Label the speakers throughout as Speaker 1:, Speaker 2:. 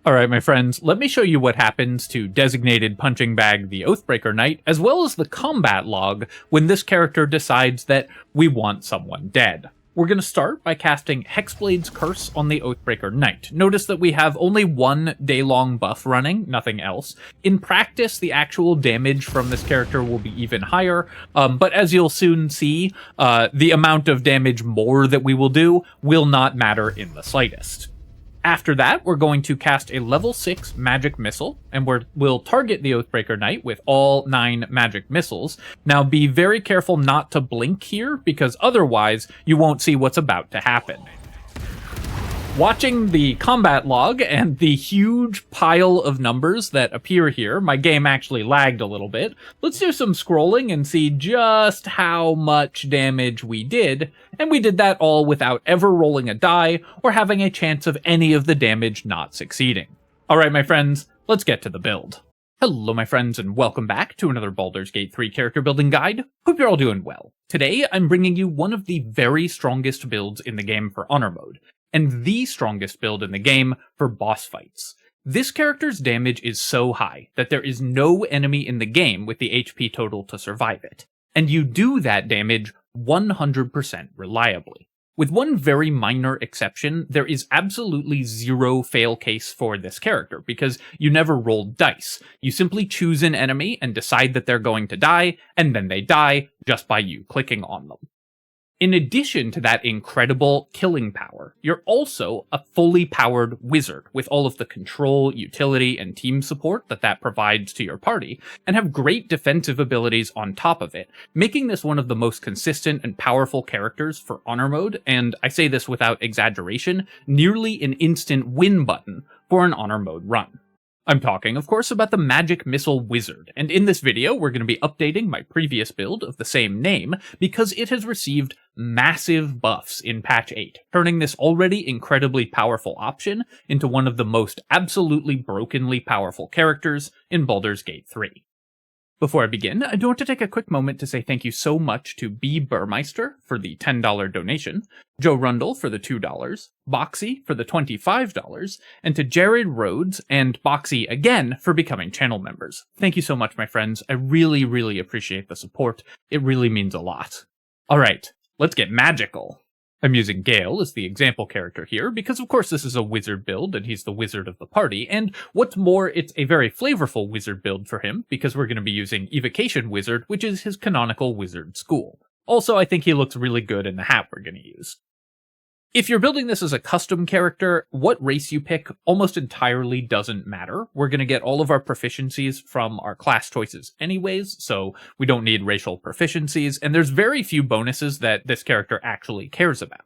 Speaker 1: Alright, my friends, let me show you what happens to designated punching bag the Oathbreaker Knight, as well as the combat log when this character decides that we want someone dead. We're going to start by casting Hexblade's Curse on the Oathbreaker Knight. Notice that we have only one day-long buff running, nothing else. In practice, the actual damage from this character will be even higher, but as you'll soon see, the amount of damage more that we will do will not matter in the slightest. After that, we're going to cast a level 6 magic missile, and we'll target the Oathbreaker Knight with all 9 magic missiles. Now be very careful not to blink here, because otherwise you won't see what's about to happen. Watching the combat log and the huge pile of numbers that appear here, my game actually lagged a little bit. Let's do some scrolling and see just how much damage we did, and we did that all without ever rolling a die or having a chance of any of the damage not succeeding. Alright my friends, let's get to the build. Hello my friends and welcome back to another Baldur's Gate 3 character building guide. Hope you're all doing well. Today I'm bringing you one of the very strongest builds in the game for Honor Mode, and the strongest build in the game for boss fights. This character's damage is so high that there is no enemy in the game with the HP total to survive it, and you do that damage 100% reliably. With one very minor exception, there is absolutely zero fail case for this character, because you never roll dice. You simply choose an enemy and decide that they're going to die, and then they die just by you clicking on them. In addition to that incredible killing power, you're also a fully powered wizard with all of the control, utility, and team support that provides to your party, and have great defensive abilities on top of it, making this one of the most consistent and powerful characters for Honor Mode, and I say this without exaggeration, nearly an instant win button for an Honor Mode run. I'm talking, of course, about the Magic Missile Wizard, and in this video we're going to be updating my previous build of the same name because it has received massive buffs in patch 8, turning this already incredibly powerful option into one of the most absolutely brokenly powerful characters in Baldur's Gate 3. Before I begin, I do want to take a quick moment to say thank you so much to B. Burmeister for the $10 donation, Joe Rundle for the $2, Boxy for the $25, and to Jared Rhodes and Boxy again for becoming channel members. Thank you so much, my friends. I really appreciate the support. It really means a lot. Alright, let's get magical. I'm using Gale as the example character here, because of course this is a wizard build, and he's the wizard of the party, and what's more, it's a very flavorful wizard build for him, because we're going to be using Evocation Wizard, which is his canonical wizard school. Also, I think he looks really good in the hat we're going to use. If you're building this as a custom character, what race you pick almost entirely doesn't matter. We're going to get all of our proficiencies from our class choices anyways, so we don't need racial proficiencies, and there's very few bonuses that this character actually cares about.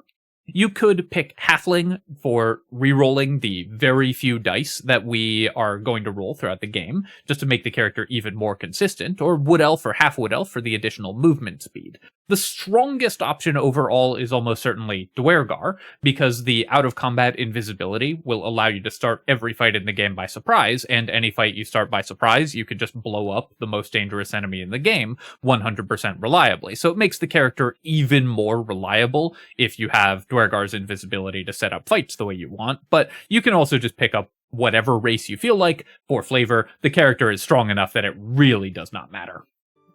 Speaker 1: You could pick Halfling for re-rolling the very few dice that we are going to roll throughout the game, just to make the character even more consistent, or Wood Elf or Half Wood Elf for the additional movement speed. The strongest option overall is almost certainly Dwergar, because the out-of-combat invisibility will allow you to start every fight in the game by surprise, and any fight you start by surprise, you could just blow up the most dangerous enemy in the game 100% reliably. So it makes the character even more reliable if you have Dwergar's invisibility to set up fights the way you want, but you can also just pick up whatever race you feel like for flavor. The character is strong enough that it really does not matter.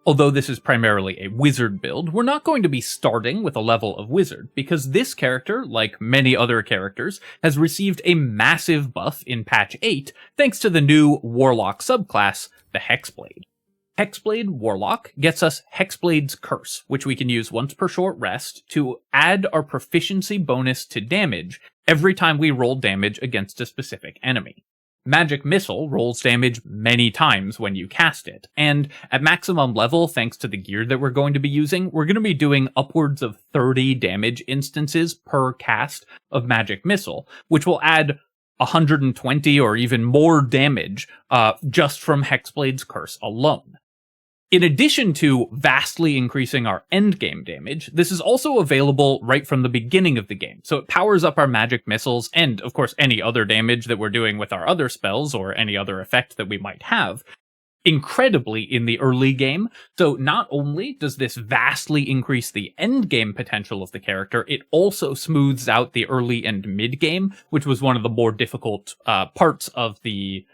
Speaker 1: Although this is primarily a wizard build, we're not going to be starting with a level of wizard, because this character, like many other characters, has received a massive buff in patch 8 thanks to the new warlock subclass, the Hexblade. Hexblade Warlock gets us Hexblade's Curse, which we can use once per short rest to add our proficiency bonus to damage every time we roll damage against a specific enemy. Magic Missile rolls damage many times when you cast it, and at maximum level, thanks to the gear that we're going to be using, we're going to be doing upwards of 30 damage instances per cast of Magic Missile, which will add 120 or even more damage just from Hexblade's Curse alone. In addition to vastly increasing our endgame damage, this is also available right from the beginning of the game, so it powers up our magic missiles and, of course, any other damage that we're doing with our other spells or any other effect that we might have. incredibly in the early game. So not only does this vastly increase the end game potential of the character, it also smooths out the early and mid game, which was one of the more difficult parts of the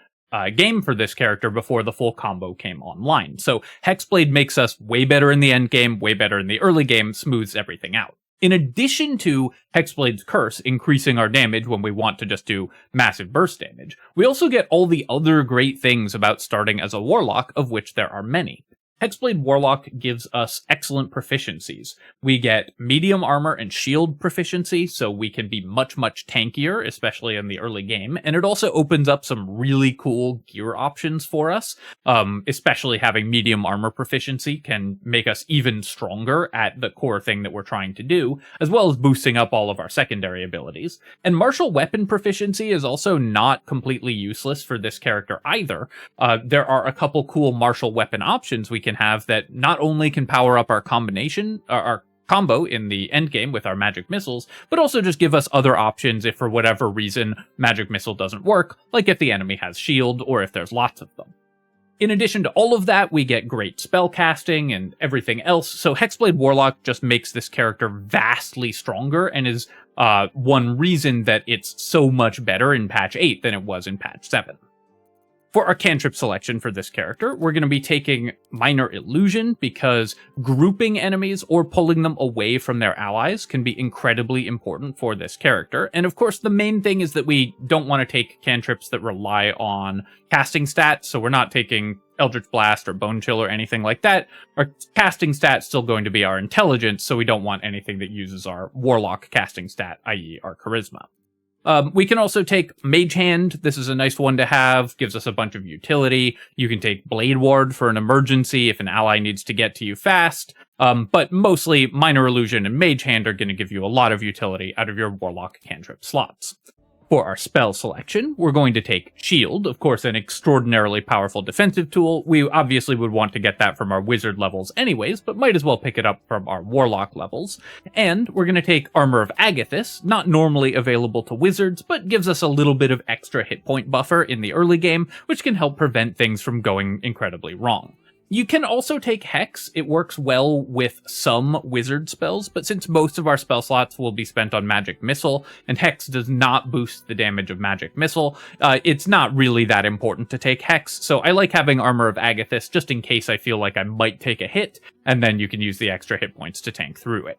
Speaker 1: game for this character before the full combo came online. So Hexblade makes us way better in the end game, way better in the early game, smooths everything out. In addition to Hexblade's Curse increasing our damage when we want to just do massive burst damage, we also get all the other great things about starting as a Warlock, of which there are many. Hexblade Warlock gives us excellent proficiencies. We get medium armor and shield proficiency, so we can be much, much tankier, especially in the early game, and it also opens up some really cool gear options for us. Especially having medium armor proficiency can make us even stronger at the core thing that we're trying to do, as well as boosting up all of our secondary abilities. And martial weapon proficiency is also not completely useless for this character either. There are a couple cool martial weapon options we can have that not only can power up our our combo in the end game with our magic missiles, but also just give us other options if for whatever reason magic missile doesn't work, like if the enemy has shield or if there's lots of them. In addition to all of that, we get great spell casting and everything else, so Hexblade Warlock just makes this character vastly stronger and is one reason that it's so much better in patch 8 than it was in patch 7. For our cantrip selection for this character, we're going to be taking Minor Illusion because grouping enemies or pulling them away from their allies can be incredibly important for this character. And of course, the main thing is that we don't want to take cantrips that rely on casting stats, so we're not taking Eldritch Blast or Bone Chill or anything like that. Our casting stat's still going to be our intelligence, so we don't want anything that uses our Warlock casting stat, i.e. our charisma. We can also take Mage Hand. This is a nice one to have, gives us a bunch of utility. You can take Blade Ward for an emergency if an ally needs to get to you fast. But mostly Minor Illusion and Mage Hand are going to give you a lot of utility out of your Warlock cantrip slots. For our spell selection, we're going to take Shield, of course an extraordinarily powerful defensive tool. We obviously would want to get that from our wizard levels anyways, but might as well pick it up from our warlock levels. And we're going to take Armor of Agathys, not normally available to wizards, but gives us a little bit of extra hit point buffer in the early game, which can help prevent things from going incredibly wrong. You can also take Hex. It works well with some wizard spells, but since most of our spell slots will be spent on Magic Missile, and Hex does not boost the damage of Magic Missile, it's not really that important to take Hex, so I like having Armor of Agathys just in case I feel like I might take a hit, and then you can use the extra hit points to tank through it.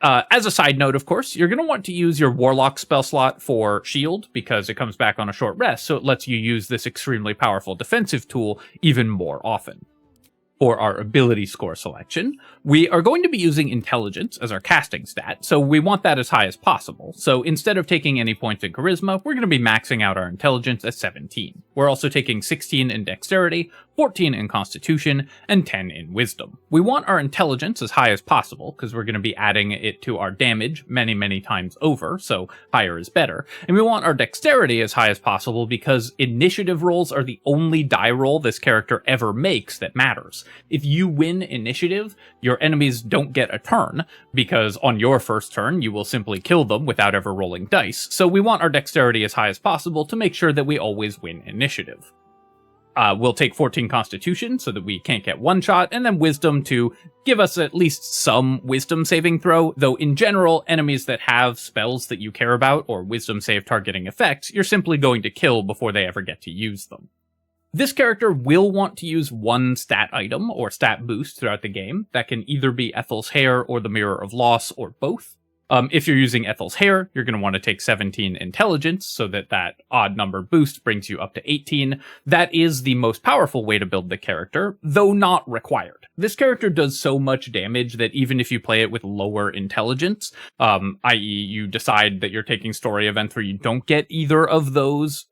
Speaker 1: As a side note, of course, you're going to want to use your Warlock spell slot for Shield, because it comes back on a short rest, so it lets you use this extremely powerful defensive tool even more often. For our ability score selection, we are going to be using Intelligence as our casting stat, so we want that as high as possible. So instead of taking any points in Charisma, we're going to be maxing out our Intelligence at 17. We're also taking 16 in Dexterity, 14 in Constitution, and 10 in Wisdom. We want our Intelligence as high as possible, because we're going to be adding it to our damage many, many times over, so higher is better. And we want our Dexterity as high as possible, because initiative rolls are the only die roll this character ever makes that matters. If you win initiative, your enemies don't get a turn, because on your first turn, you will simply kill them without ever rolling dice, so we want our Dexterity as high as possible to make sure that we always win initiative. We'll take 14 Constitution so that we can't get one shot, and then Wisdom to give us at least some Wisdom saving throw, though in general, enemies that have spells that you care about or Wisdom save targeting effects, you're simply going to kill before they ever get to use them. This character will want to use one stat item or stat boost throughout the game. That can either be Ethel's Hair or the Mirror of Loss or both. If you're using Ethel's Hair, you're going to want to take 17 Intelligence so that that odd number boost brings you up to 18. That is the most powerful way to build the character, though not required. This character does so much damage that even if you play it with lower Intelligence, i.e. you decide that you're taking story events where you don't get either of those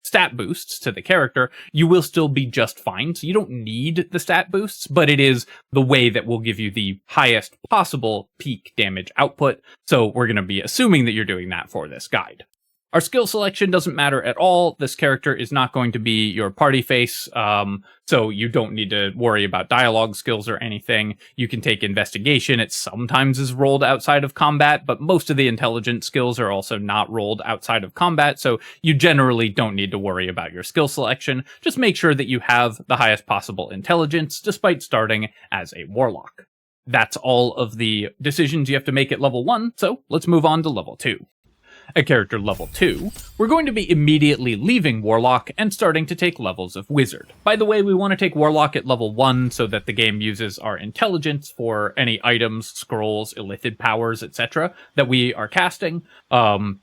Speaker 1: stat boosts to the character, you will still be just fine. So you don't need the stat boosts, but it is the way that will give you the highest possible peak damage output. So we're going to be assuming that you're doing that for this guide. Our skill selection doesn't matter at all. This character is not going to be your party face, so you don't need to worry about dialogue skills or anything. You can take investigation. It sometimes is rolled outside of combat, but most of the intelligence skills are also not rolled outside of combat, so you generally don't need to worry about your skill selection. Just make sure that you have the highest possible intelligence, despite starting as a warlock. That's all of the decisions you have to make at level 1, so let's move on to level 2. At character level 2, we're going to be immediately leaving Warlock and starting to take levels of Wizard. By the way, we want to take Warlock at level 1 so that the game uses our intelligence for any items, scrolls, illithid powers, etc. that we are casting,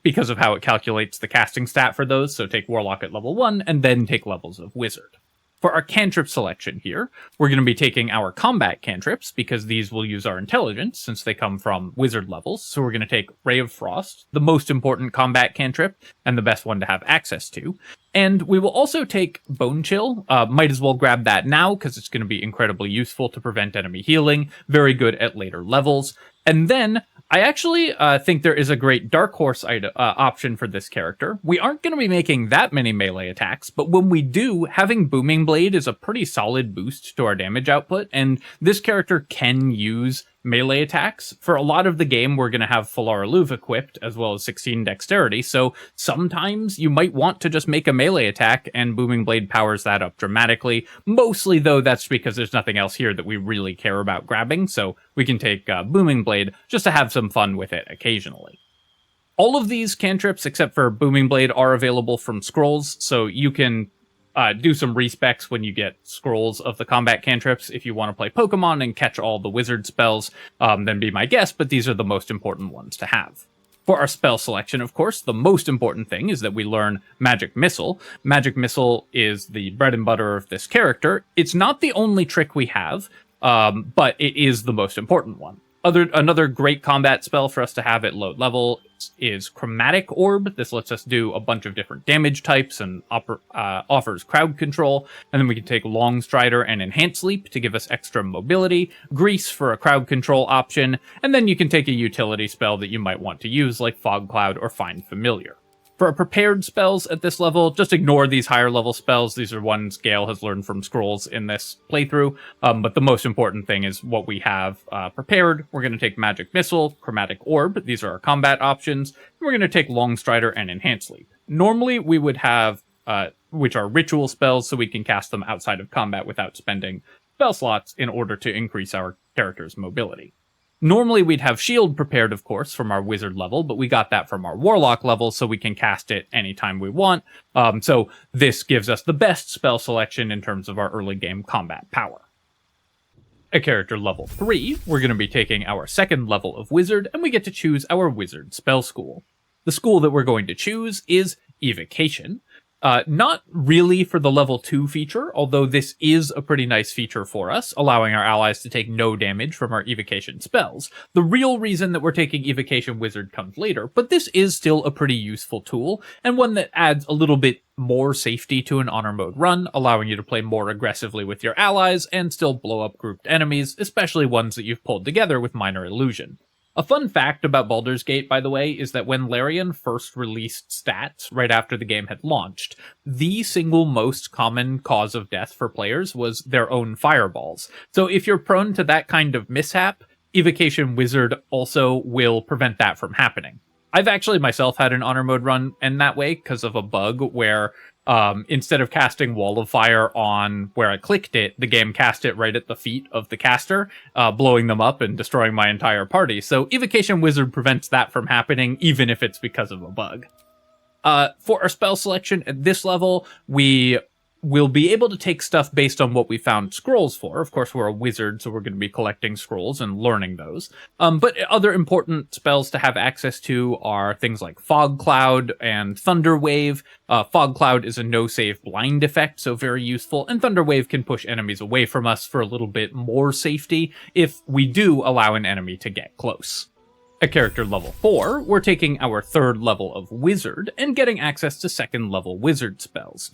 Speaker 1: because of how it calculates the casting stat for those, so take Warlock at level 1 and then take levels of Wizard. For our cantrip selection here, we're going to be taking our combat cantrips, because these will use our intelligence, since they come from wizard levels. So we're going to take Ray of Frost, the most important combat cantrip, and the best one to have access to. And we will also take Bone Chill. Might as well grab that now, because it's going to be incredibly useful to prevent enemy healing. Very good at later levels. And then I actually think there is a great Dark Horse option for this character. We aren't going to be making that many melee attacks, but when we do, having Booming Blade is a pretty solid boost to our damage output, and this character can use melee attacks. For a lot of the game, we're going to have Phalar Aluve equipped, as well as 16 dexterity, so sometimes you might want to just make a melee attack, and Booming Blade powers that up dramatically. Mostly, though, that's because there's nothing else here that we really care about grabbing, so we can take Booming Blade just to have some fun with it occasionally. All of these cantrips, except for Booming Blade, are available from scrolls, so you can do some respecs when you get scrolls of the combat cantrips. If you want to play Pokemon and catch all the wizard spells, then be my guest, but these are the most important ones to have. For our spell selection, of course, the most important thing is that we learn Magic Missile. Magic Missile is the bread and butter of this character. It's not the only trick we have, but it is the most important one. Another great combat spell for us to have at low level is Chromatic Orb. This lets us do a bunch of different damage types and offers crowd control. And then we can take Long Strider and Enhanced Leap to give us extra mobility, Grease for a crowd control option, and then you can take a utility spell that you might want to use like Fog Cloud or Find Familiar. For our prepared spells at this level, just ignore these higher level spells. These are ones Gale has learned from scrolls in this playthrough. But the most important thing is what we have prepared. We're going to take Magic Missile, Chromatic Orb. These are our combat options. We're going to take Long Strider and Enhanced Leap. Normally, we would have, which are ritual spells, so we can cast them outside of combat without spending spell slots in order to increase our character's mobility. Normally, we'd have Shield prepared, of course, from our Wizard level, but we got that from our Warlock level, so we can cast it anytime we want. So this gives us the best spell selection in terms of our early game combat power. At character level 3, we're going to be taking our second level of Wizard, and we get to choose our Wizard spell school. The school that we're going to choose is Evocation. Not really for the level 2 feature, although this is a pretty nice feature for us, allowing our allies to take no damage from our evocation spells. The real reason that we're taking Evocation Wizard comes later, but this is still a pretty useful tool, and one that adds a little bit more safety to an honor mode run, allowing you to play more aggressively with your allies and still blow up grouped enemies, especially ones that you've pulled together with Minor Illusion. A fun fact about Baldur's Gate, by the way, is that when Larian first released stats right after the game had launched, the single most common cause of death for players was their own fireballs. So if you're prone to that kind of mishap, Evocation Wizard also will prevent that from happening. I've actually myself had an honor mode run in that way because of a bug where instead of casting Wall of Fire on where I clicked it, the game cast it right at the feet of the caster, blowing them up and destroying my entire party. So Evocation Wizard prevents that from happening, even if it's because of a bug. For our spell selection at this level, we will be able to take stuff based on what we found scrolls for. Of course, we're a wizard, so we're going to be collecting scrolls and learning those. But other important spells to have access to are things like Fog Cloud and Thunder Wave. Fog Cloud is a no-save blind effect, so very useful, and Thunder Wave can push enemies away from us for a little bit more safety if we do allow an enemy to get close. At character level 4, we're taking our third level of Wizard and getting access to second level Wizard spells.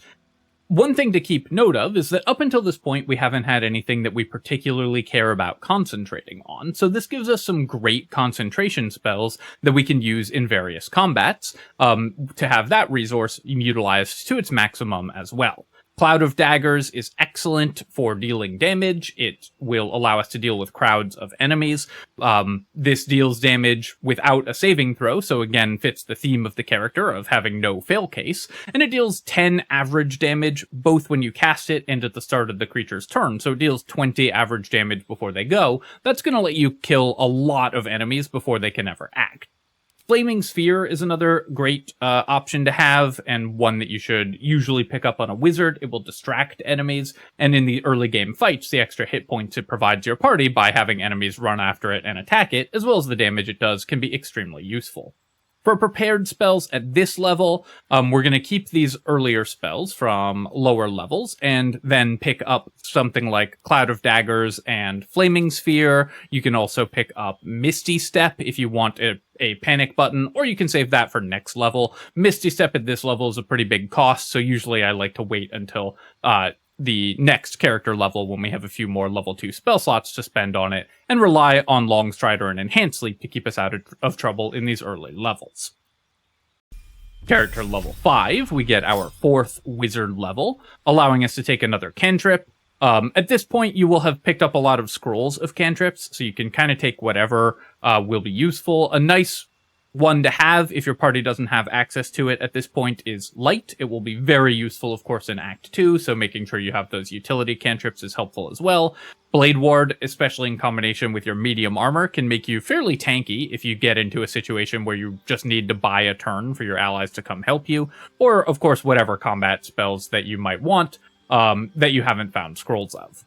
Speaker 1: One thing to keep note of is that up until this point, we haven't had anything that we particularly care about concentrating on, so this gives us some great concentration spells that we can use in various combats to have that resource utilized to its maximum as well. Cloud of Daggers is excellent for dealing damage. It will allow us to deal with crowds of enemies. This deals damage without a saving throw, so again fits the theme of the character of having no fail case, and it deals 10 average damage both when you cast it and at the start of the creature's turn, so it deals 20 average damage before they go. That's going to let you kill a lot of enemies before they can ever act. Flaming Sphere is another great option to have, and one that you should usually pick up on a wizard. It will distract enemies, and in the early game fights, the extra hit points it provides your party by having enemies run after it and attack it, as well as the damage it does, can be extremely useful. For prepared spells at this level, we're going to keep these earlier spells from lower levels and then pick up something like Cloud of Daggers and Flaming Sphere. You can also pick up Misty Step if you want a panic button, or you can save that for next level. Misty Step at this level is a pretty big cost, so usually I like to wait until the next character level when we have a few more level 2 spell slots to spend on it, and rely on Longstrider and Enhanced Leap to keep us out of trouble in these early levels. Character level 5, we get our 4th wizard level, allowing us to take another cantrip. At this point, you will have picked up a lot of scrolls of cantrips, so you can kind of take whatever will be useful. A nice one to have if your party doesn't have access to it at this point is Light. It will be very useful, of course, in Act 2, so making sure you have those utility cantrips is helpful as well. Blade Ward, especially in combination with your medium armor, can make you fairly tanky if you get into a situation where you just need to buy a turn for your allies to come help you, or, of course, whatever combat spells that you might want that you haven't found scrolls of.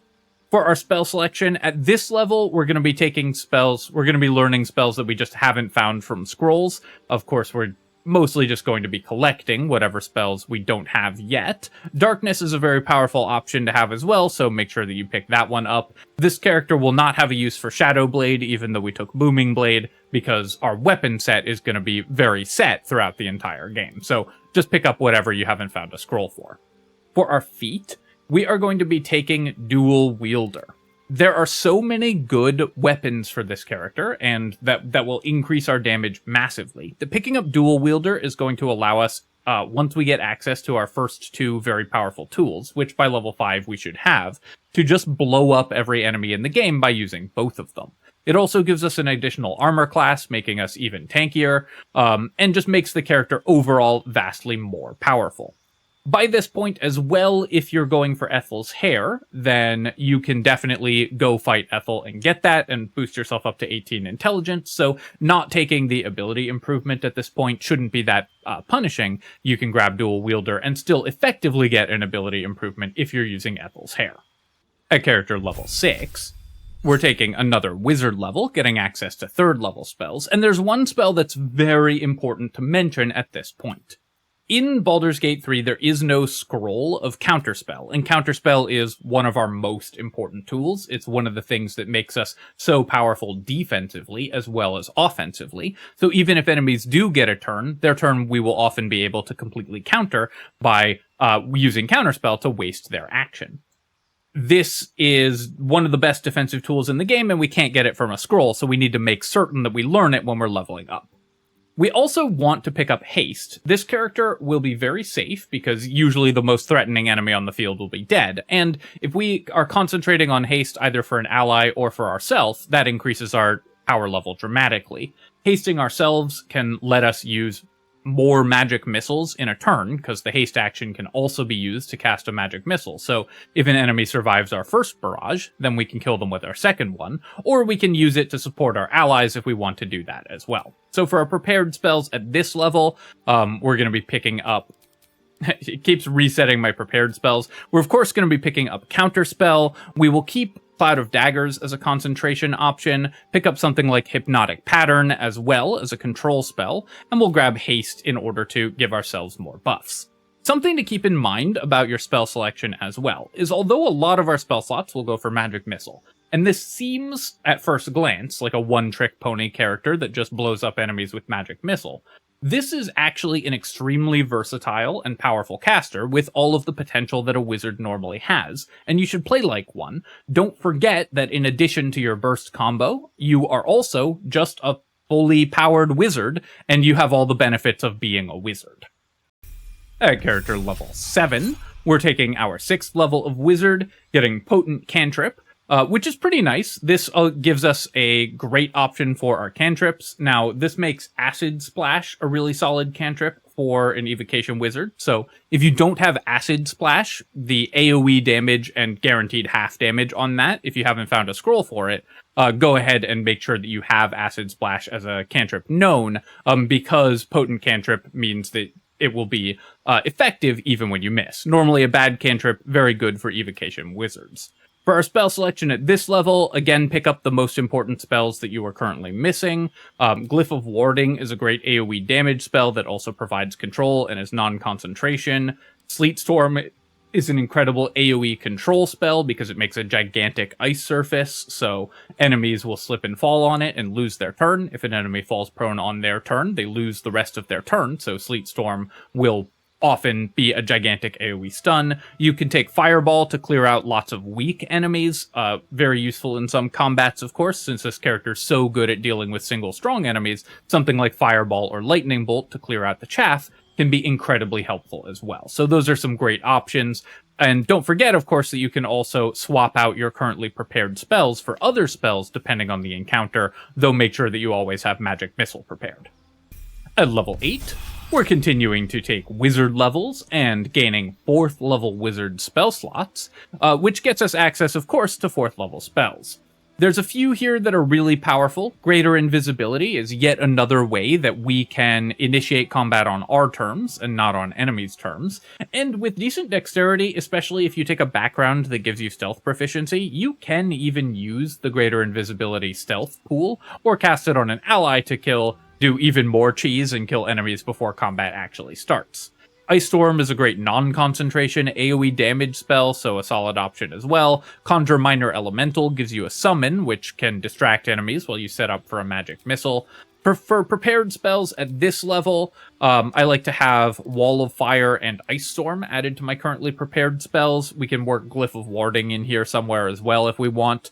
Speaker 1: For our spell selection, at this level, we're going to be taking spells, we're going to be learning spells that we just haven't found from scrolls. Of course, we're mostly just going to be collecting whatever spells we don't have yet. Darkness is a very powerful option to have as well, so make sure that you pick that one up. This character will not have a use for Shadow Blade, even though we took Booming Blade, because our weapon set is going to be very set throughout the entire game. So just pick up whatever you haven't found a scroll for. For our feat, we are going to be taking Dual Wielder. There are so many good weapons for this character, and that will increase our damage massively, that picking up Dual Wielder is going to allow us, once we get access to our first 2 very powerful tools, which by level 5 we should have, to just blow up every enemy in the game by using both of them. It also gives us an additional armor class, making us even tankier, and just makes the character overall vastly more powerful. By this point as well, if you're going for Ethel's hair, then you can definitely go fight Ethel and get that and boost yourself up to 18 intelligence, so not taking the ability improvement at this point shouldn't be that punishing. You can grab Dual Wielder and still effectively get an ability improvement if you're using Ethel's hair. At character level 6, we're taking another wizard level, getting access to 3rd level spells, and there's one spell that's very important to mention at this point. In Baldur's Gate 3, there is no scroll of Counterspell, and Counterspell is one of our most important tools. It's one of the things that makes us so powerful defensively as well as offensively. So even if enemies do get a turn, their turn we will often be able to completely counter by using Counterspell to waste their action. This is one of the best defensive tools in the game, and we can't get it from a scroll, so we need to make certain that we learn it when we're leveling up. We also want to pick up Haste. This character will be very safe because usually the most threatening enemy on the field will be dead, and if we are concentrating on Haste either for an ally or for ourselves, that increases our power level dramatically. Hasting ourselves can let us use more magic missiles in a turn, because the haste action can also be used to cast a magic missile. So if an enemy survives our first barrage, then we can kill them with our second one, or we can use it to support our allies if we want to do that as well. So for our prepared spells at this level, we're going to be picking up it keeps resetting my prepared spells. We're of course going to be picking up Counterspell. We will keep Cloud of Daggers as a concentration option, pick up something like Hypnotic Pattern as well as a control spell, and we'll grab Haste in order to give ourselves more buffs. Something to keep in mind about your spell selection as well is although a lot of our spell slots will go for Magic Missile, and this seems, at first glance, like a one-trick pony character that just blows up enemies with Magic Missile, This is actually an extremely versatile and powerful caster with all of the potential that a wizard normally has, and you should play like one. Don't forget that in addition to your burst combo, you are also just a fully powered wizard, and you have all the benefits of being a wizard. At character level 7, we're taking our 6th level of wizard, getting potent cantrip, which is pretty nice. This gives us a great option for our cantrips. Now, this makes Acid Splash a really solid cantrip for an Evocation Wizard. So if you don't have Acid Splash, the AoE damage and guaranteed half damage on that, if you haven't found a scroll for it, go ahead and make sure that you have Acid Splash as a cantrip known, because potent cantrip means that it will be effective even when you miss. Normally a bad cantrip, very good for Evocation Wizards. For our spell selection at this level, again, pick up the most important spells that you are currently missing. Glyph of Warding is a great AoE damage spell that also provides control and is non-concentration. Sleet Storm is an incredible AoE control spell because it makes a gigantic ice surface, so enemies will slip and fall on it and lose their turn. If an enemy falls prone on their turn, they lose the rest of their turn, so Sleet Storm will often be a gigantic AoE stun. You can take Fireball to clear out lots of weak enemies, very useful in some combats, of course, since this character is so good at dealing with single strong enemies. Something like Fireball or Lightning Bolt to clear out the chaff can be incredibly helpful as well. So those are some great options. And don't forget, of course, that you can also swap out your currently prepared spells for other spells depending on the encounter, though make sure that you always have Magic Missile prepared. At level 8, we're continuing to take wizard levels and gaining 4th level wizard spell slots, which gets us access, of course, to 4th level spells. There's a few here that are really powerful. Greater Invisibility is yet another way that we can initiate combat on our terms and not on enemies' terms. And with decent dexterity, especially if you take a background that gives you stealth proficiency, you can even use the Greater Invisibility stealth pool or cast it on an ally to do even more cheese and kill enemies before combat actually starts. Ice Storm is a great non-concentration AoE damage spell, so a solid option as well. Conjure Minor Elemental gives you a summon, which can distract enemies while you set up for a magic missile. For prepared spells at this level, I like to have Wall of Fire and Ice Storm added to my currently prepared spells. We can work Glyph of Warding in here somewhere as well if we want.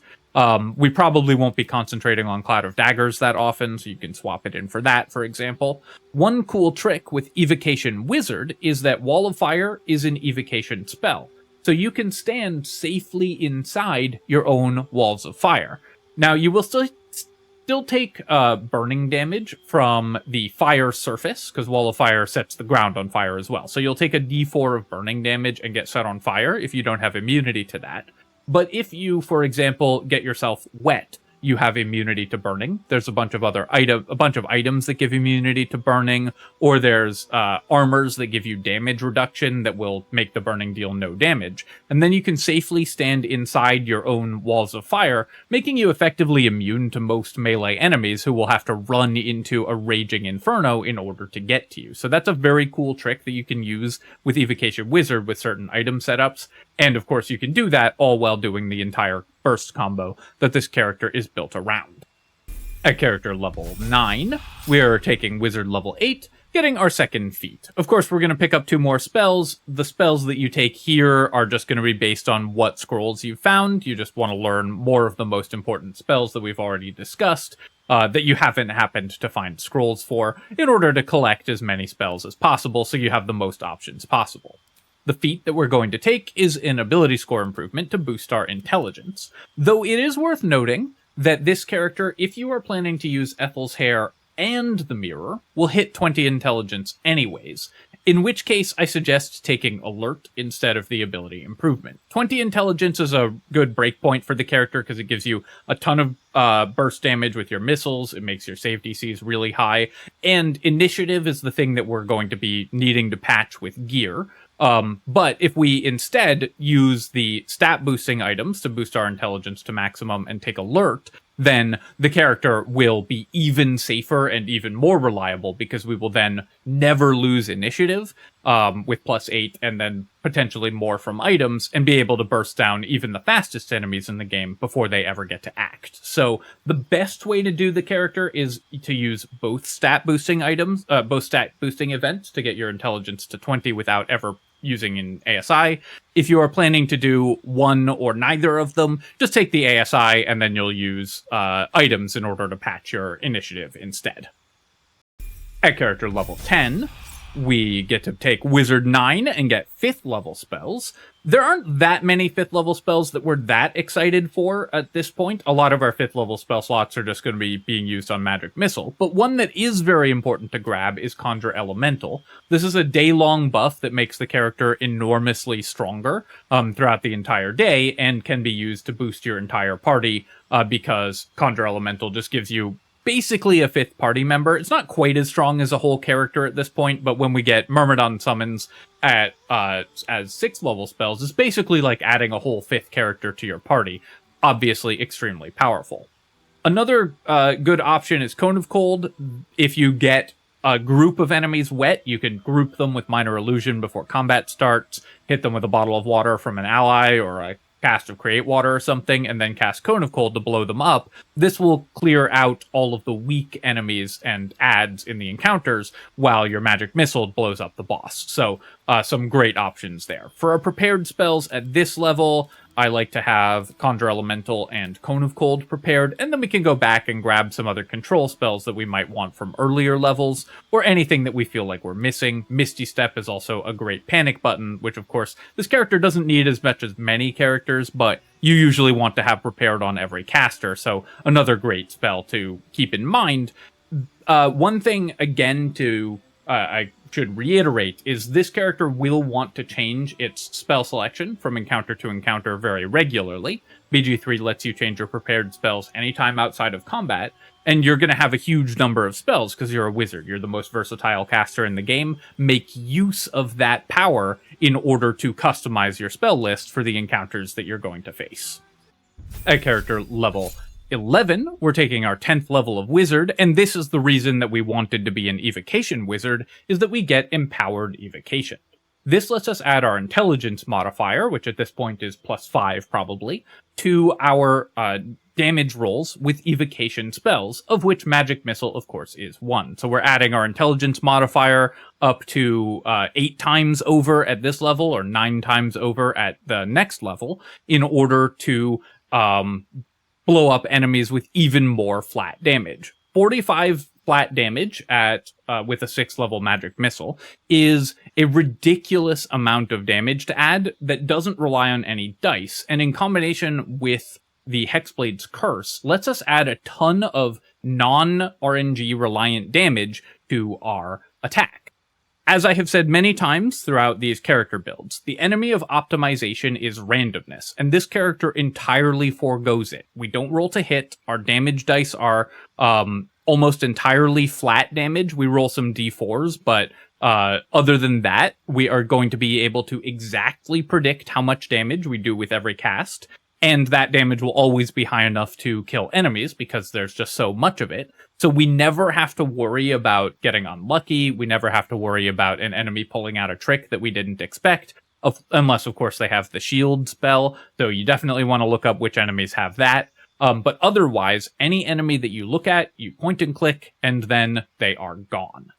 Speaker 1: We probably won't be concentrating on Cloud of Daggers that often, so you can swap it in for that, for example. One cool trick with Evocation Wizard is that Wall of Fire is an evocation spell, so you can stand safely inside your own walls of fire. Now, you will still take burning damage from the fire surface, because Wall of Fire sets the ground on fire as well. So you'll take a d4 of burning damage and get set on fire if you don't have immunity to that. But if you, for example, get yourself wet, you have immunity to burning. There's a bunch of items that give immunity to burning, or there's armors that give you damage reduction that will make the burning deal no damage. And then you can safely stand inside your own walls of fire, making you effectively immune to most melee enemies who will have to run into a raging inferno in order to get to you. So that's a very cool trick that you can use with Evocation Wizard with certain item setups. And of course you can do that all while doing the entire burst combo that this character is built around. At character level 9, we are taking wizard level 8, getting our second feat. Of course, we're going to pick up 2 more spells. The spells that you take here are just going to be based on what scrolls you've found. You just want to learn more of the most important spells that we've already discussed, that you haven't happened to find scrolls for, in order to collect as many spells as possible so you have the most options possible. The feat that we're going to take is an ability score improvement to boost our intelligence. Though it is worth noting that this character, if you are planning to use Ethel's Hair and the Mirror, will hit 20 intelligence anyways, in which case I suggest taking Alert instead of the ability improvement. 20 intelligence is a good breakpoint for the character because it gives you a ton of burst damage with your missiles, it makes your save DCs really high, and initiative is the thing that we're going to be needing to patch with gear. But if we instead use the stat boosting items to boost our intelligence to maximum and take Alert, then the character will be even safer and even more reliable, because we will then never lose initiative with +8 and then potentially more from items, and be able to burst down even the fastest enemies in the game before they ever get to act. So the best way to do the character is to use both stat boosting items, both stat boosting events to get your intelligence to 20 without ever using an ASI. If you are planning to do one or neither of them, just take the ASI and then you'll use items in order to patch your initiative instead. At character level 10, we get to take Wizard 9 and get 5th level spells. There aren't that many 5th level spells that we're that excited for at this point. A lot of our 5th level spell slots are just going to be being used on Magic Missile, but one that is very important to grab is Conjure Elemental. This is a day-long buff that makes the character enormously stronger throughout the entire day, and can be used to boost your entire party because Conjure Elemental just gives you basically a 5th party member. It's not quite as strong as a whole character at this point, but when we get Myrmidon summons at as 6th level spells, it's basically like adding a whole 5th character to your party. Obviously extremely powerful. Another good option is Cone of Cold. If you get a group of enemies wet, you can group them with Minor Illusion before combat starts, hit them with a bottle of water from an ally or a cast of Create Water or something, and then cast Cone of Cold to blow them up. This will clear out all of the weak enemies and adds in the encounters while your Magic Missile blows up the boss. So some great options there. For our prepared spells at this level, I like to have Conjure Elemental and Cone of Cold prepared, and then we can go back and grab some other control spells that we might want from earlier levels, or anything that we feel like we're missing. Misty Step is also a great panic button, which of course, this character doesn't need as much as many characters, but you usually want to have prepared on every caster, so another great spell to keep in mind. One thing, again, I should reiterate, is this character will want to change its spell selection from encounter to encounter very regularly. BG3 lets you change your prepared spells anytime outside of combat, and you're going to have a huge number of spells because you're a wizard. You're the most versatile caster in the game. Make use of that power in order to customize your spell list for the encounters that you're going to face. At character level 11, we're taking our 10th level of Wizard, and this is the reason that we wanted to be an Evocation Wizard, is that we get Empowered Evocation. This lets us add our Intelligence modifier, which at this point is +5 probably, to our damage rolls with Evocation spells, of which Magic Missile, of course, is one. So we're adding our Intelligence modifier up to 8 times over at this level, or 9 times over at the next level, in order to blow up enemies with even more flat damage. 45 flat damage at with a 6th level Magic Missile is a ridiculous amount of damage to add that doesn't rely on any dice, and in combination with the Hexblade's Curse, lets us add a ton of non-RNG reliant damage to our attack. As I have said many times throughout these character builds, the enemy of optimization is randomness, and this character entirely forgoes it. We don't roll to hit. Our damage dice are almost entirely flat damage. We roll some d4s, but other than that, we are going to be able to exactly predict how much damage we do with every cast, and that damage will always be high enough to kill enemies because there's just so much of it. So we never have to worry about getting unlucky. We never have to worry about an enemy pulling out a trick that we didn't expect, unless, of course, they have the shield spell. So you definitely want to look up which enemies have that. But otherwise, any enemy that you look at, you point and click, and then they are gone.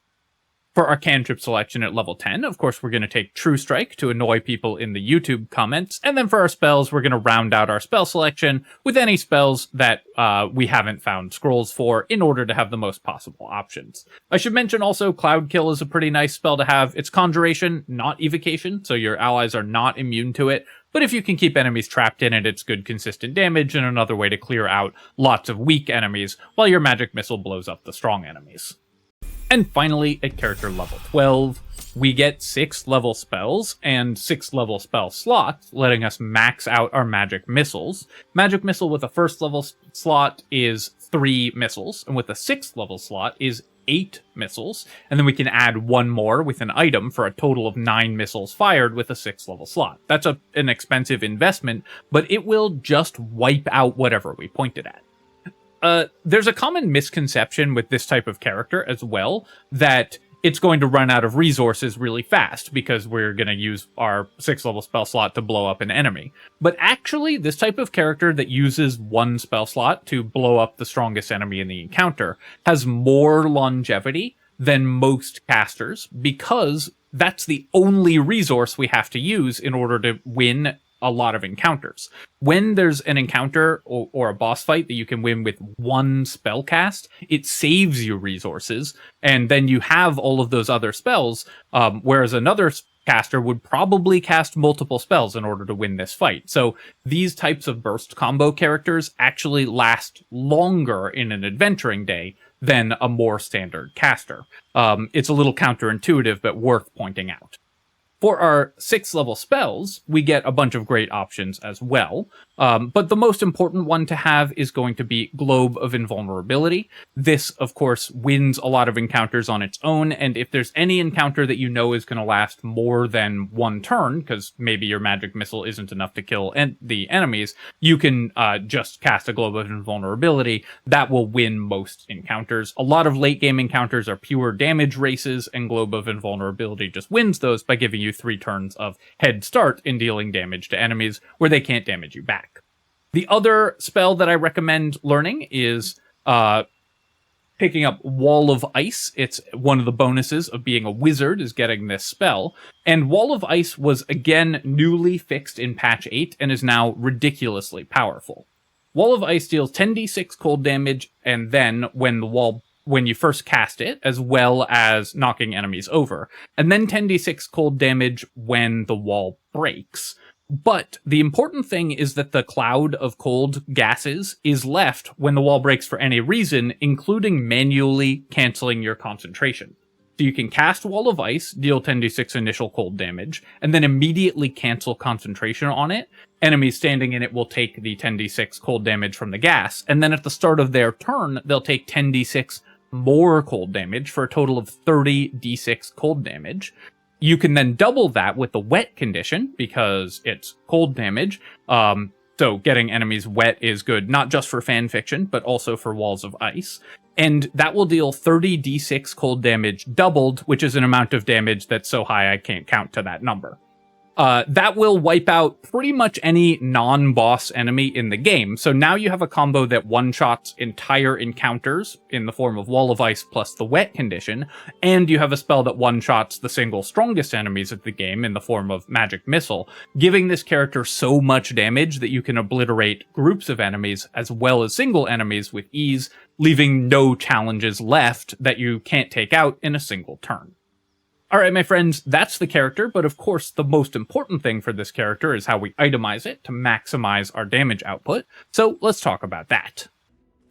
Speaker 1: For our cantrip selection at level 10, of course, we're going to take True Strike to annoy people in the YouTube comments. And then for our spells, we're going to round out our spell selection with any spells that we haven't found scrolls for in order to have the most possible options. I should mention also Cloud Kill is a pretty nice spell to have. It's Conjuration, not Evocation, so your allies are not immune to it. But if you can keep enemies trapped in it, it's good consistent damage and another way to clear out lots of weak enemies while your Magic Missile blows up the strong enemies. And finally, at character level 12, we get 6th level spells and 6th level spell slots, letting us max out our Magic Missiles. Magic Missile with a 1st level slot is 3 missiles, and with a 6th level slot is 8 missiles, and then we can add 1 more with an item for a total of 9 missiles fired with a 6th level slot. That's an expensive investment, but it will just wipe out whatever we point it at. there's a common misconception with this type of character as well, that it's going to run out of resources really fast because we're going to use our 6th level spell slot to blow up an enemy. But actually, this type of character that uses one spell slot to blow up the strongest enemy in the encounter has more longevity than most casters, because that's the only resource we have to use in order to win a lot of encounters. When there's an encounter or a boss fight that you can win with one spell cast, it saves you resources, and then you have all of those other spells, whereas another caster would probably cast multiple spells in order to win this fight. So these types of burst combo characters actually last longer in an adventuring day than a more standard caster. It's a little counterintuitive, but worth pointing out. For our 6th level spells, we get a bunch of great options as well, but the most important one to have is going to be Globe of Invulnerability. This, of course, wins a lot of encounters on its own, and if there's any encounter that you know is going to last more than one turn, because maybe your magic missile isn't enough to kill the enemies, you can just cast a Globe of Invulnerability. That will win most encounters. A lot of late game encounters are pure damage races, and Globe of Invulnerability just wins those by giving you 3 turns of head start in dealing damage to enemies where they can't damage you back. The other spell that I recommend learning is picking up Wall of Ice. It's one of the bonuses of being a wizard, is getting this spell. And Wall of Ice was again newly fixed in patch 8 and is now ridiculously powerful. Wall of Ice deals 10d6 cold damage, and then when you first cast it, as well as knocking enemies over, and then 10d6 cold damage when the wall breaks. But the important thing is that the cloud of cold gases is left when the wall breaks for any reason, including manually canceling your concentration. So you can cast Wall of Ice, deal 10d6 initial cold damage, and then immediately cancel concentration on it. Enemies standing in it will take the 10d6 cold damage from the gas, and then at the start of their turn, they'll take 10d6 more cold damage for a total of 30d6 cold damage. You can then double that with the wet condition because it's cold damage. So getting enemies wet is good, not just for fan fiction, but also for Walls of Ice. And that will deal 30d6 cold damage doubled, which is an amount of damage that's so high I can't count to that number. That will wipe out pretty much any non-boss enemy in the game. So now you have a combo that one-shots entire encounters in the form of Wall of Ice plus the wet condition, and you have a spell that one-shots the single strongest enemies of the game in the form of Magic Missile, giving this character so much damage that you can obliterate groups of enemies as well as single enemies with ease, leaving no challenges left that you can't take out in a single turn. Alright, my friends, that's the character, but of course the most important thing for this character is how we itemize it to maximize our damage output, so let's talk about that.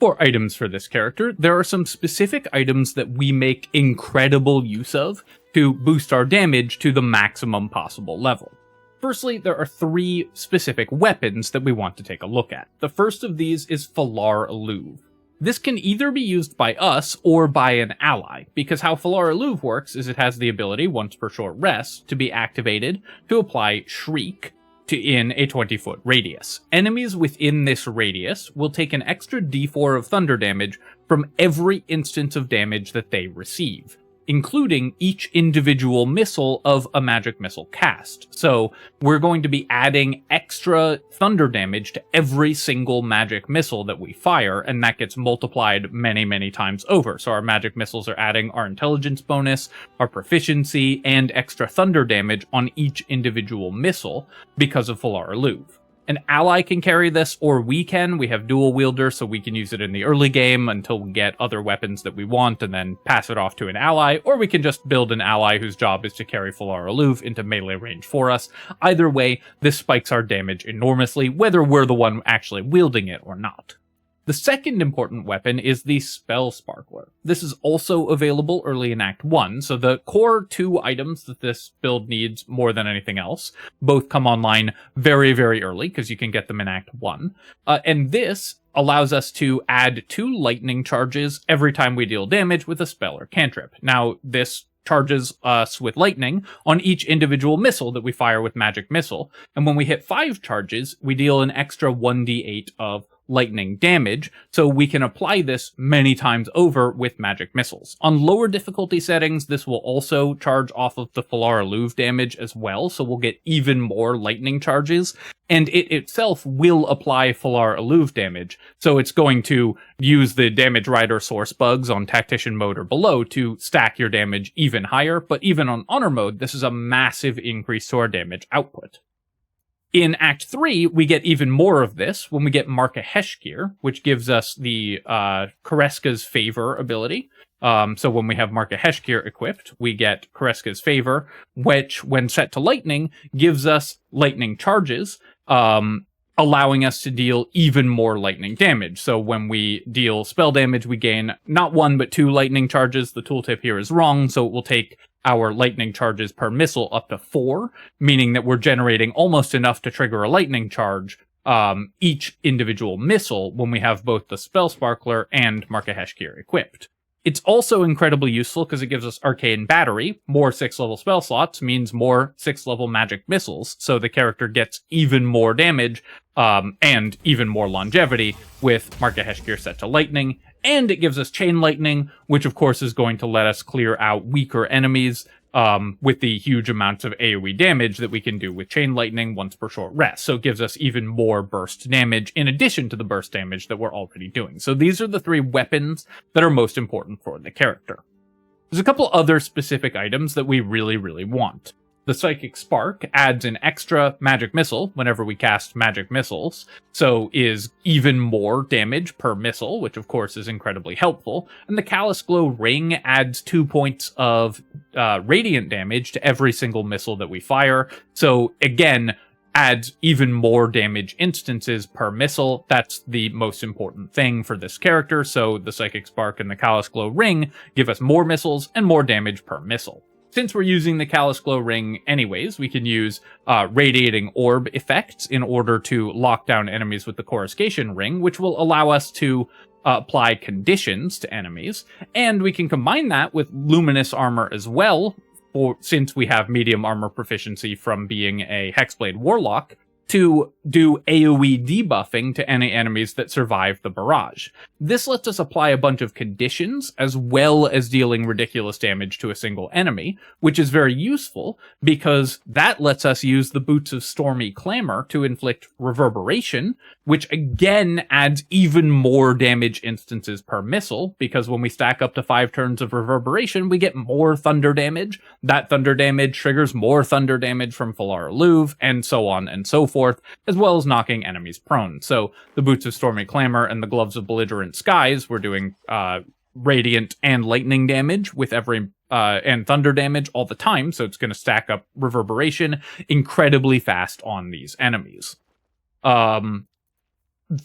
Speaker 1: For items for this character, there are some specific items that we make incredible use of to boost our damage to the maximum possible level. Firstly, there are 3 specific weapons that we want to take a look at. The first of these is Phalar Aluve. This can either be used by us or by an ally, because how Phalar Aluve works is it has the ability, once per short rest, to be activated to apply Shriek in a 20-foot radius. Enemies within this radius will take an extra d4 of thunder damage from every instance of damage that they receive, including each individual missile of a magic missile cast. So we're going to be adding extra thunder damage to every single magic missile that we fire, and that gets multiplied many, many times over. So our magic missiles are adding our intelligence bonus, our proficiency, and extra thunder damage on each individual missile because of Phalar Aluve. An ally can carry this, or we can. We have dual wielder, so we can use it in the early game until we get other weapons that we want and then pass it off to an ally, or we can just build an ally whose job is to carry Phalar Aluve into melee range for us. Either way, this spikes our damage enormously, whether we're the one actually wielding it or not. The second important weapon is the Spellsparkler. This is also available early in Act 1, so the core 2 items that this build needs more than anything else both come online very, very early, because you can get them in Act 1. And this allows us to add 2 lightning charges every time we deal damage with a spell or cantrip. Now, this charges us with lightning on each individual missile that we fire with Magic Missile, and when we hit 5 charges, we deal an extra 1d8 of lightning damage, so we can apply this many times over with magic missiles. On lower difficulty settings, this will also charge off of the Phalar Aluve damage as well, so we'll get even more lightning charges, and it itself will apply Phalar Aluve damage, so it's going to use the damage rider source bugs on Tactician mode or below to stack your damage even higher, but even on Honor mode, this is a massive increase to our damage output. In Act 3, we get even more of this when we get Markoheshkir, which gives us the Koreska's Favor ability. So when we have Markoheshkir equipped, we get Koreska's Favor, which, when set to lightning, gives us lightning charges, allowing us to deal even more lightning damage. So when we deal spell damage, we gain not 1 but 2 lightning charges. The tooltip here is wrong, so it will take our lightning charges per missile up to 4, meaning that we're generating almost enough to trigger a lightning charge each individual missile when we have both the Spellsparkler and Markoheshkir equipped. It's also incredibly useful because it gives us Arcane Battery. More 6th-level spell slots means more 6th-level magic missiles, so the character gets even more damage and even more longevity with Markoheshkir set to lightning. And it gives us Chain Lightning, which of course is going to let us clear out weaker enemies with the huge amounts of AoE damage that we can do with Chain Lightning once per short rest. So it gives us even more burst damage in addition to the burst damage that we're already doing. So these are the 3 weapons that are most important for the character. There's a couple other specific items that we really, really want. The Psychic Spark adds an extra magic missile whenever we cast magic missiles, so is even more damage per missile, which of course is incredibly helpful. And the Callous Glow Ring adds 2 points of radiant damage to every single missile that we fire, so again, adds even more damage instances per missile. That's the most important thing for this character, so the Psychic Spark and the Callous Glow Ring give us more missiles and more damage per missile. Since we're using the Callous Glow Ring anyways, we can use Radiating Orb effects in order to lock down enemies with the Coruscation Ring, which will allow us to apply conditions to enemies. And we can combine that with Luminous Armor as well, since we have medium armor proficiency from being a Hexblade Warlock, to do AoE debuffing to any enemies that survive the barrage. This lets us apply a bunch of conditions as well as dealing ridiculous damage to a single enemy, which is very useful because that lets us use the Boots of Stormy Clamor to inflict reverberation, which again adds even more damage instances per missile, because when we stack up to 5 turns of reverberation, we get more thunder damage. That thunder damage triggers more thunder damage from Phalar Aluve, and so on and so forth, as well as knocking enemies prone. So the Boots of Stormy Clamor and the Gloves of Belligerent Skies, we're doing radiant and lightning damage with every and thunder damage all the time, so it's going to stack up reverberation incredibly fast on these enemies.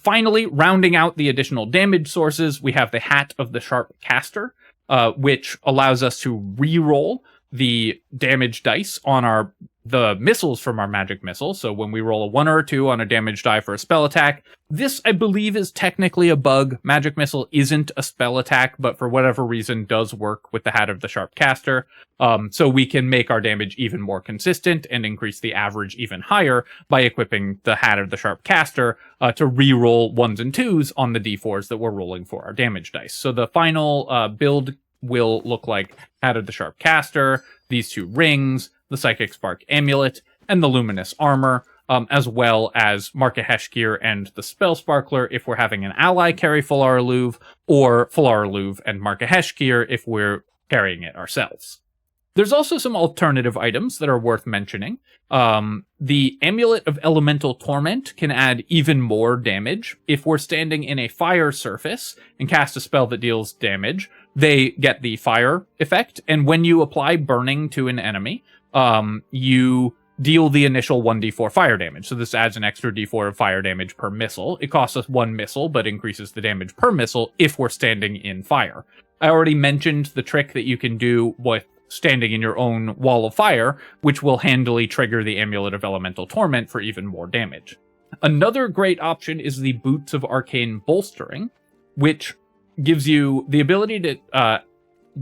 Speaker 1: Finally, rounding out the additional damage sources, we have the Hat of the Sharp Caster, which allows us to re-roll the damage dice on the missiles from our magic missile. So when we roll a 1 or a 2 on a damage die for a spell attack, this, I believe, is technically a bug. Magic missile isn't a spell attack, but for whatever reason does work with the Hat of the Sharp Caster. So we can make our damage even more consistent and increase the average even higher by equipping the Hat of the Sharp Caster to re-roll 1s and 2s on the d4s that we're rolling for our damage dice. So the final build will look like Hat of the Sharp Caster, these 2 rings, the Psychic Spark Amulet, and the Luminous Armor, as well as Markoheshkir and the Spellsparkler if we're having an ally carry Phalar Aluve, or Phalar Aluve and Markoheshkir if we're carrying it ourselves. There's also some alternative items that are worth mentioning. The Amulet of Elemental Torment can add even more damage. If we're standing in a fire surface and cast a spell that deals damage, they get the fire effect, and when you apply burning to an enemy, you deal the initial 1d4 fire damage. So this adds an extra d4 of fire damage per missile. It costs us 1 missile, but increases the damage per missile if we're standing in fire. I already mentioned the trick that you can do with standing in your own wall of fire, which will handily trigger the Amulet of Elemental Torment for even more damage. Another great option is the Boots of Arcane Bolstering, which gives you the ability to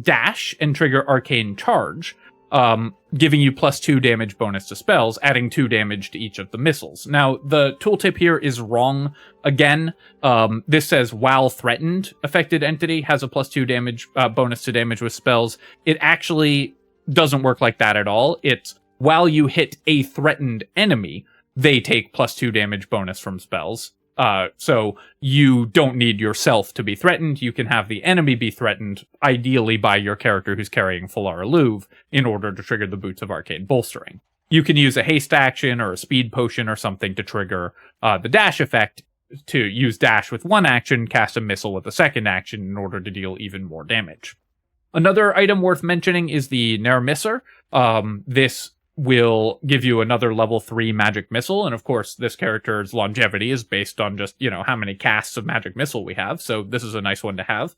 Speaker 1: dash and trigger Arcane Charge, giving you +2 damage bonus to spells, adding 2 damage to each of the missiles. Now, the tooltip here is wrong again. This says, while threatened, affected entity has a +2 damage bonus to damage with spells. It actually doesn't work like that at all. It's while you hit a threatened enemy, they take +2 damage bonus from spells. So you don't need yourself to be threatened. You can have the enemy be threatened, ideally by your character who's carrying Phalar Aluve, in order to trigger the Boots of Arcane Bolstering. You can use a haste action or a speed potion or something to trigger the dash effect, to use dash with one action, cast a missile with a second action in order to deal even more damage. Another item worth mentioning is the Nermisser. This will give you another level 3 magic missile, and of course this character's longevity is based on just, how many casts of magic missile we have, so this is a nice one to have.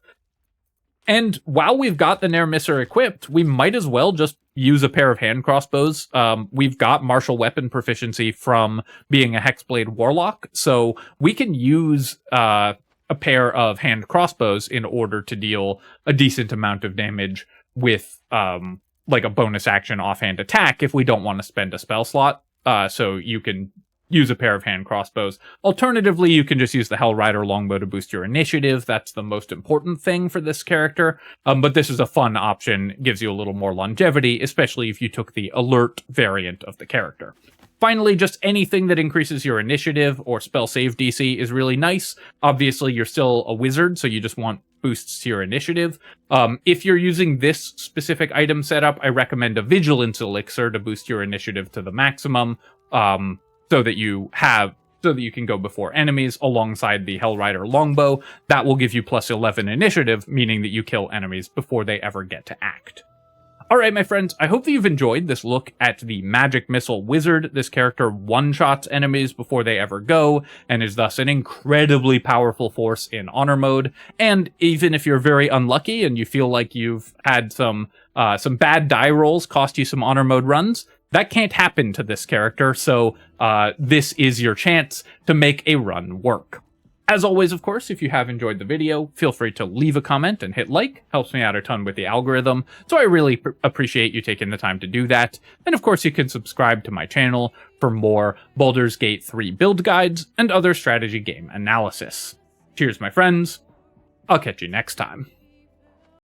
Speaker 1: And while we've got the Nermisser equipped, we might as well just use a pair of hand crossbows. We've got martial weapon proficiency from being a Hexblade Warlock, so we can use a pair of hand crossbows in order to deal a decent amount of damage with like a bonus action offhand attack if we don't want to spend a spell slot. So you can use a pair of hand crossbows. Alternatively, you can just use the Hellrider longbow to boost your initiative. That's the most important thing for this character. But this is a fun option, gives you a little more longevity, especially if you took the alert variant of the character. Finally, just anything that increases your initiative or spell save DC is really nice. Obviously, you're still a wizard, so you just want boosts to your initiative. If you're using this specific item setup, I recommend a Vigilance Elixir to boost your initiative to the maximum, so that you can go before enemies alongside the Hellrider longbow. That will give you +11 initiative, meaning that you kill enemies before they ever get to act. Alright, my friends, I hope that you've enjoyed this look at the Magic Missile Wizard. This character one-shots enemies before they ever go, and is thus an incredibly powerful force in Honor Mode. And even if you're very unlucky and you feel like you've had some bad die rolls cost you some Honor Mode runs, that can't happen to this character, so this is your chance to make a run work. As always, of course, if you have enjoyed the video, feel free to leave a comment and hit like. Helps me out a ton with the algorithm, so I really appreciate you taking the time to do that. And of course, you can subscribe to my channel for more Baldur's Gate 3 build guides and other strategy game analysis. Cheers, my friends. I'll catch you next time.